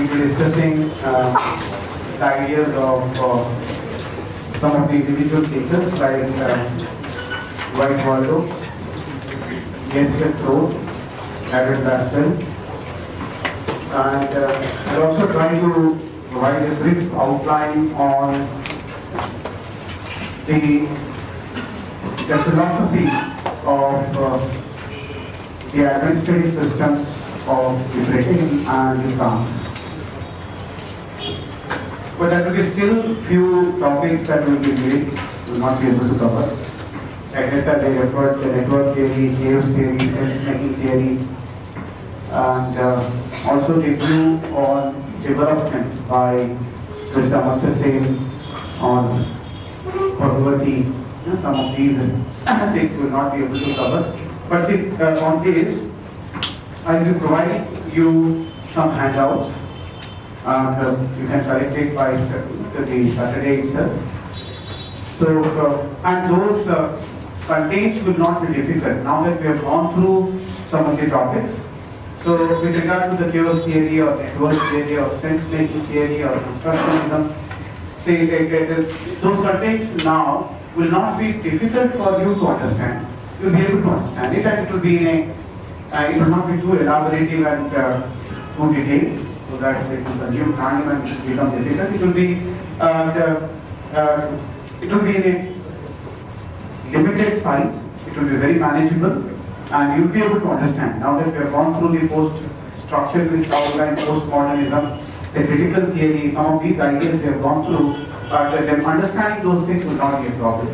we'll be discussing the ideas of some of the individual teachers like White Waldo, Jessica Crow, Aaron Baswell, and I'll also try to provide a brief outline on the philosophy of the administrative systems of the Britain and the France. But there will be still few topics that will not be able to cover. Like I said, they referred to network theory, chaos theory, sense-making theory, and also the view on development by Mr. Amartya Sen on Bhagavati. Some of these I think will not be able to cover. But see, on this, I will be providing you some handouts. You can collect it by the Saturday itself. So, and those contents will not be difficult. Now that we have gone through some of the topics, so with regard to the chaos theory or network theory or sense-making theory or constructionism, say those contents now will not be difficult for you to understand. You will be able to understand it, and it will be it will not be too elaborative and too detailed, so that it will consume time and become difficult. It will be in a limited size. It will be very manageable, and you will be able to understand. Now that we have gone through the post-structuralist outline, postmodernism, the critical theory, some of these ideas we have gone through, then understanding those things will not be a problem.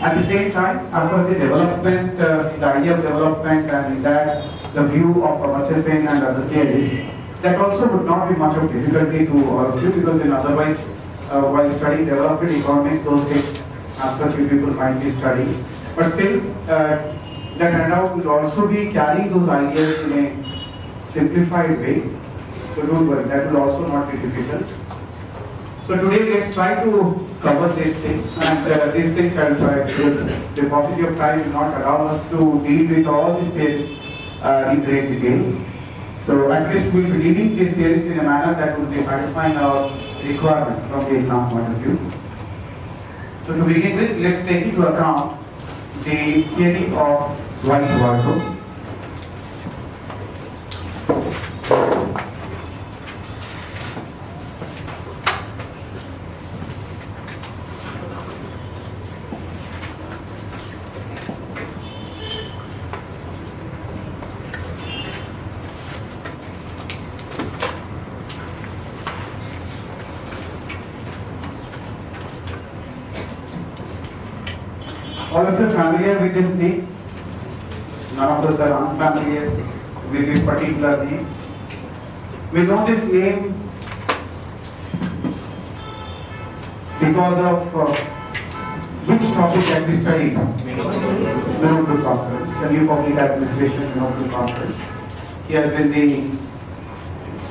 At the same time, as per the development, the idea of development, and in that the view of Amartya Sen and other theories, that also would not be much of difficulty to all of you, because then otherwise, while studying development economics, those things as such you people might be studying. But still, that handout will also be carrying those ideas in a simplified way. So don't worry, that will also not be difficult. So today let's try to cover these things, and these things I will try, because the paucity of time will not allow us to deal with all these theories in great detail. So at least we will be dealing these theories in a manner that will be satisfying our requirement from the exam point of view. So to begin with, let's take into account the theory of White Waldo. All of you are familiar with this name? None of us are unfamiliar with this particular name. We know this name because of which topic that we studied? Minopru Conference, the New Public Administration Minopru Conference. He has been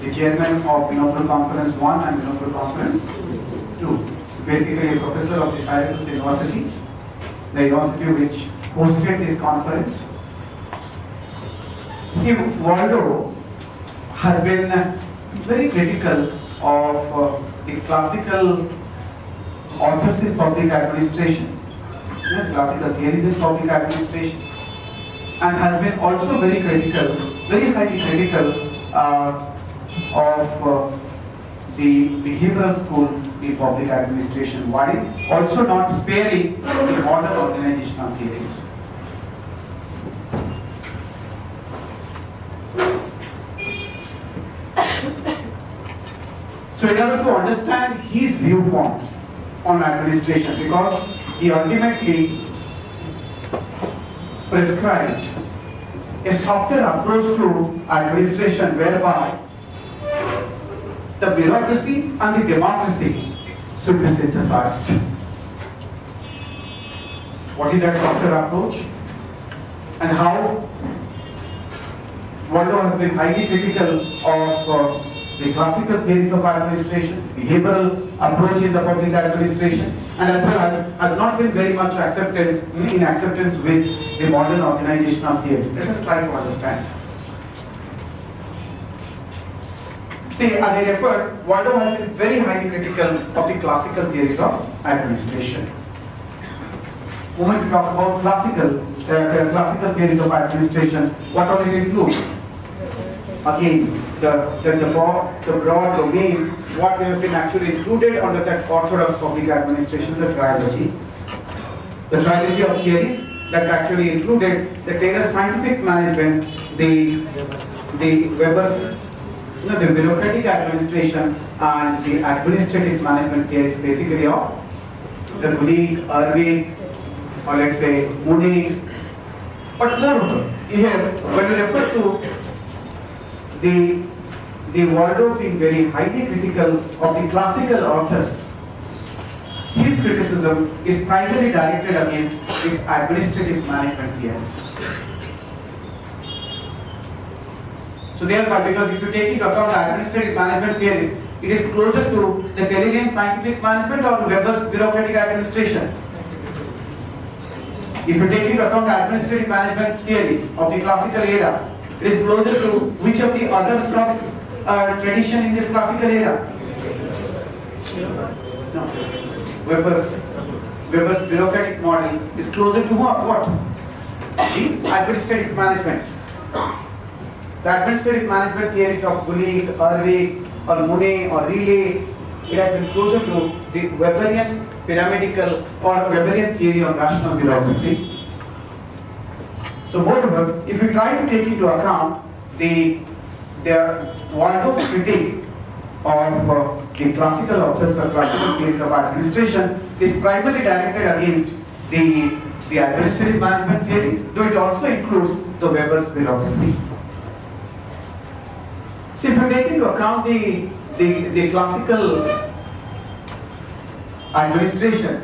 the chairman of Minopru Conference 1 and Minopru Conference 2. Basically a professor of the Syracuse University, the university which hosted this conference. See, Waldo has been very critical of the classical authors in public administration, classical theories in public administration, and has been also very critical, very highly critical of the behavioral school in public administration, while also not sparing the modern organizational theories. So in order to understand his viewpoint on administration, because he ultimately prescribed a softer approach to administration whereby the bureaucracy and the democracy should be synthesized. What is that softer approach? And how Waldo has been highly critical of the classical theories of administration, behavioral approach in the public administration, and as well as has not been very much in acceptance with the modern organizational theories. Let us try to understand. See, as I referred, Waldo has been very highly critical of the classical theories of administration. When we talk about classical theories of administration, what all it includes? Again, the broad domain, what we have been actually included under that orthodox public administration, the trilogy. The trilogy of theories that actually included the Taylor scientific management, the Weber's, the bureaucratic administration, and the administrative management theories, basically of the Gulick, Irving, or let's say Mooney. But moreover, here when we refer to the Waldo being very highly critical of the classical authors, his criticism is primarily directed against his administrative management theories. So thereby, because if you take into account the administrative management theories, it is closer to the Taylorian scientific management or Weber's bureaucratic administration. If you take into account the administrative management theories of the classical era, it is closer to which of the other sub tradition in this classical era? No. Weber's bureaucratic model is closer to what? The administrative management. The administrative management theories of Gulick, Irving, or Mooney, or Relay, it has been closer to the Weberian pyramidal or Weberian theory on rational bureaucracy. So moreover, if we try to take into account the Waldo's critique of the classical authors or classical theories of administration is primarily directed against the administrative management theory, though it also includes the Weber's bureaucracy. So if you take into account the classical administration,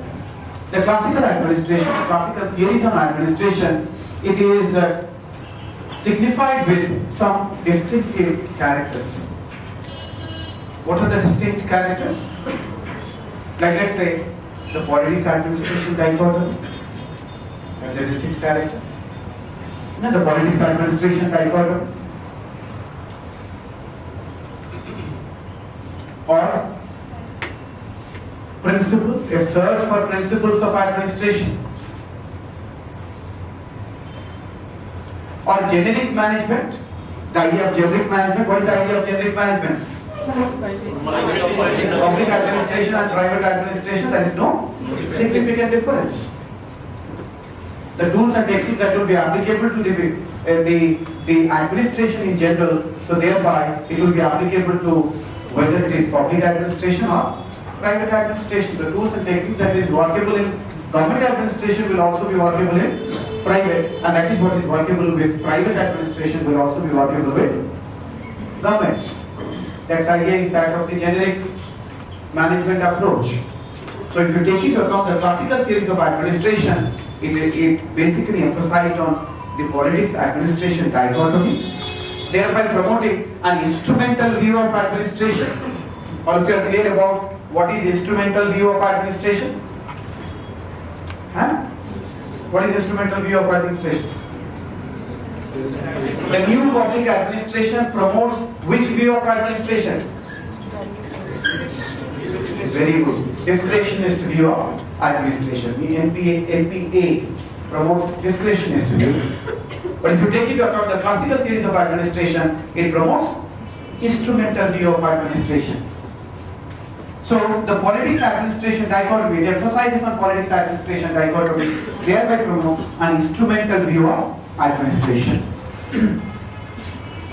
the classical theories on administration, it is signified with some distinctive characters. What are the distinct characters? Like let's say the politics administration dichotomy. That's a distinct character. No, the politics administration dichotomy. Or principles, a search for principles of administration. Or generic management, the idea of generic management. What is the idea of generic management? Public administration and private administration, there is no significant difference. The tools and techniques that will be applicable to the administration in general, so thereby it will be applicable to whether it is public administration or private administration. The tools and techniques that is workable in government administration will also be workable in private, and that is what is workable with private administration will also be workable with government. That idea is that of the generic management approach. So if you take into account the classical theories of administration, it basically emphasized on the politics administration dichotomy, thereby promoting an instrumental view of administration. All of you are clear about what is instrumental view of administration? Huh? What is instrumental view of administration? The new public administration promotes which view of administration? Very good. Discretionist view of administration. The NPA promotes discretionist view. But if you take into account the classical theories of administration, it promotes instrumental view of administration. So the politics administration dichotomy, it emphasizes on politics administration dichotomy, thereby promotes an instrumental view of administration.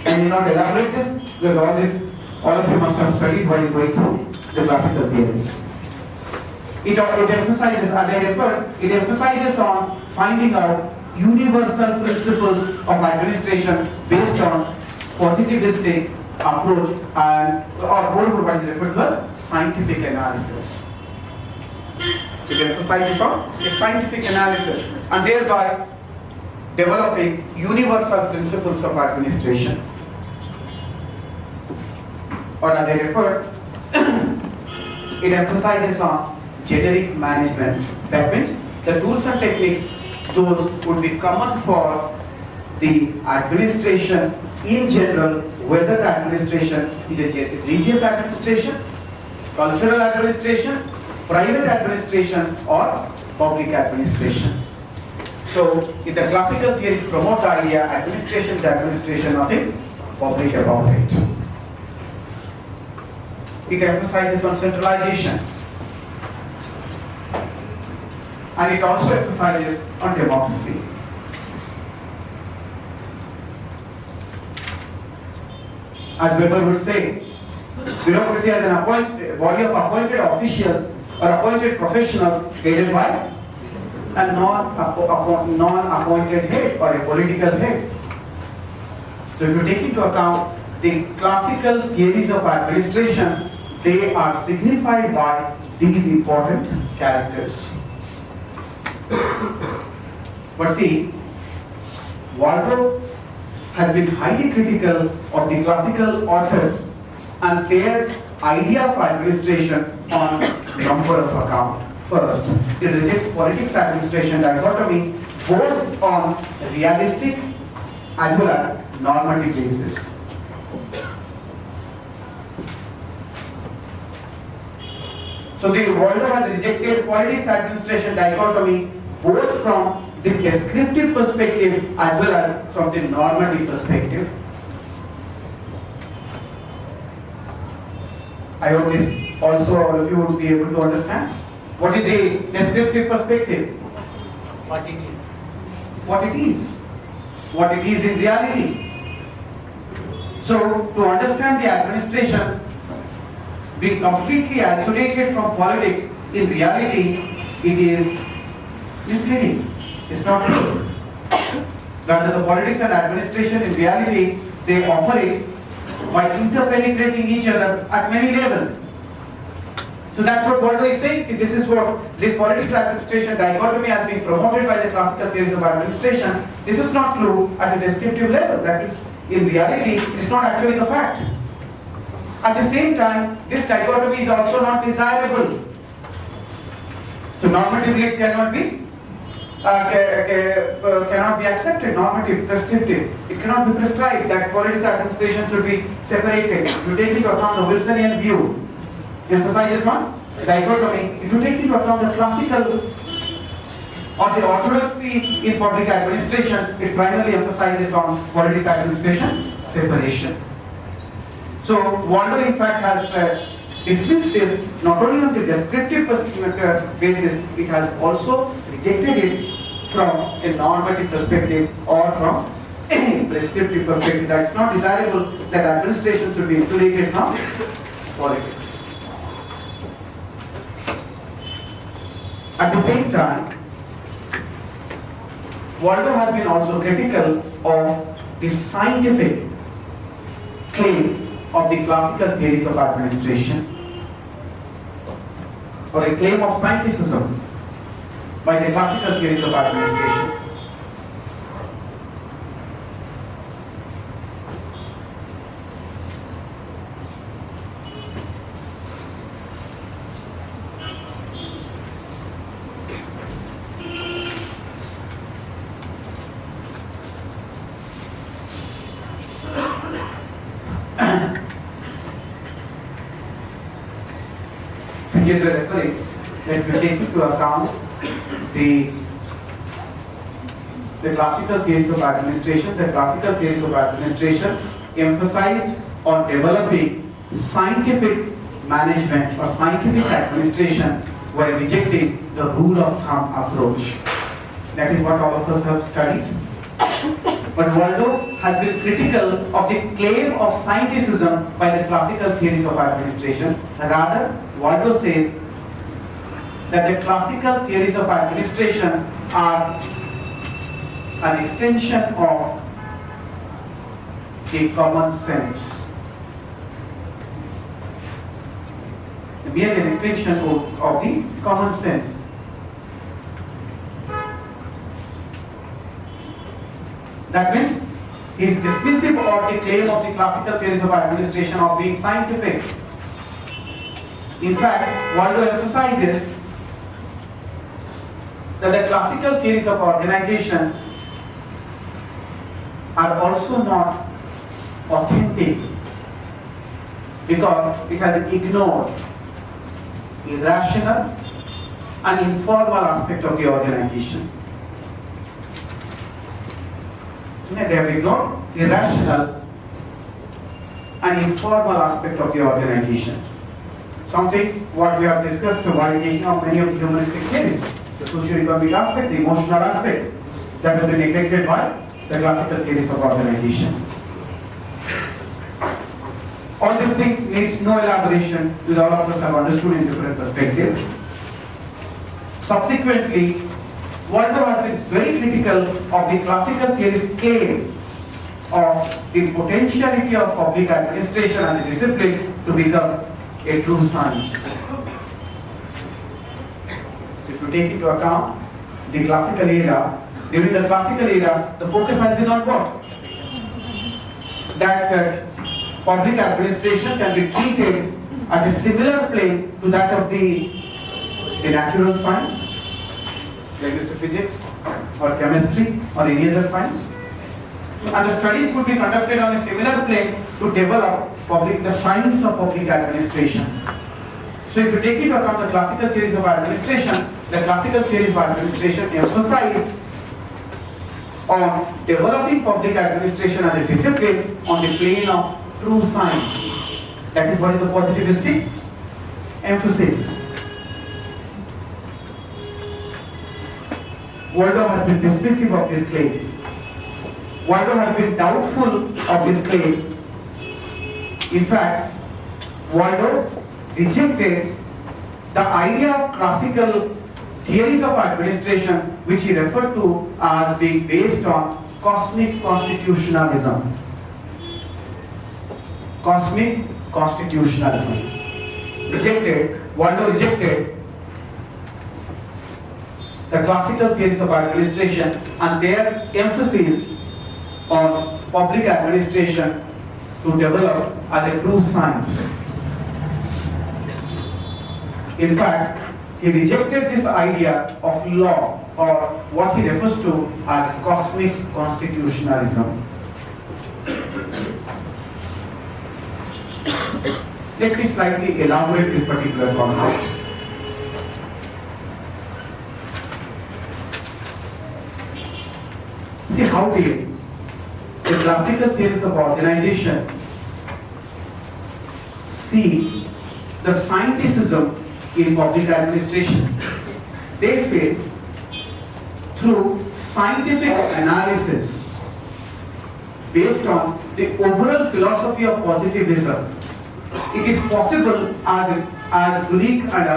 I need not elaborate this because all of you must have studied while going through the classical theories. It emphasizes, as I referred, it emphasizes on finding out universal principles of administration based on positivistic approach and or more what is referred to as scientific analysis. It emphasizes on a scientific analysis and thereby developing universal principles of administration. Or as I referred, it emphasizes on generic management. That means the tools and techniques, those would be common for the administration in general, whether the administration is a religious administration, cultural administration, private administration, or public administration. So, in the classical theories promote the idea administration is administration, nothing public about it. It emphasizes on centralization, and it also emphasizes on democracy. As Weber would say, bureaucracy as an body of appointed officials or appointed professionals headed by a non-appointed head or a political head. So if you take into account the classical theories of administration, they are signified by these important characters. But see, Waldo has been highly critical of the classical authors and their idea of administration on number of accounts. First, it rejects politics administration dichotomy both on realistic as well as normative basis. So the Waldo has rejected politics administration dichotomy both from the descriptive perspective as well as from the normative perspective. I hope this also all of you would be able to understand. What is the descriptive perspective? What it is. What it is. What it is in reality. So to understand the administration being completely isolated from politics, in reality it is misleading. It's not true. Rather, the politics and administration in reality, they operate by interpenetrating each other at many levels. So that's what Waldo is saying. This is what this politics administration dichotomy has been promoted by the classical theories of administration. This is not true at a descriptive level. That is, in reality, it's not actually the fact. At the same time, this dichotomy is also not desirable. So normatively, it cannot be accepted. Normative, prescriptive. It cannot be prescribed that politics administration should be separated. If you take into account the Wilsonian view, emphasizes on dichotomy. If you take into account the classical or the orthodoxy in public administration, it primarily emphasizes on politics administration separation. So Waldo in fact has dismissed this not only on the descriptive basis, it has also rejected it from a normative perspective or from a prescriptive perspective. That's not desirable that administration should be insulated from politics. At the same time, Waldo has been also critical of the scientific claim of the classical theories of administration, or a claim of scienticism by the classical theories of administration. So here we are referring that we take into account the classical theories of administration. The classical theories of administration emphasized on developing scientific management or scientific administration while rejecting the rule of thumb approach. That is what all of us have studied. But Waldo has been critical of the claim of scienticism by the classical theories of administration. Rather, Waldo says that the classical theories of administration are an extension of the common sense. Merely an extension of the common sense. That means he is dismissive of the claim of the classical theories of administration of being scientific. In fact, Waldo emphasizes that the classical theories of organization are also not authentic because it has ignored irrational and informal aspect of the organization. They have ignored irrational and informal aspect of the organization. Something what we have discussed while taking up many of the humanistic theories, the socio-economic aspect, the emotional aspect, that have been neglected by the classical theories of organization. All these things needs no elaboration, because all of us have understood in different perspectives. Subsequently, Waldo has been very critical of the classical theories' claim of the potentiality of public administration and the discipline to become a true science. If you take into account the classical era, during the classical era, the focus has been on what? That public administration can be treated at a similar plane to that of the natural science, like physics or chemistry or any other science. And the studies could be conducted on a similar plane to develop the science of public administration. So if you take into account the classical theories of administration, the classical theories of administration emphasized on developing public administration as a discipline on the plane of true science. That is what is the positivistic emphasis. Waldo has been dismissive of this claim. Waldo has been doubtful of this claim. In fact, Waldo rejected the idea of classical theories of administration, which he referred to as being based on cosmic constitutionalism. Cosmic constitutionalism. Waldo rejected the classical theories of administration and their emphasis on public administration to develop as a true science. In fact, he rejected this idea of law, or what he refers to as cosmic constitutionalism. Let me slightly elaborate this particular concept. See how the classical theories of organization see the scientificism in public administration. They feel through scientific analysis based on the overall philosophy of positivism, it is possible as Greek and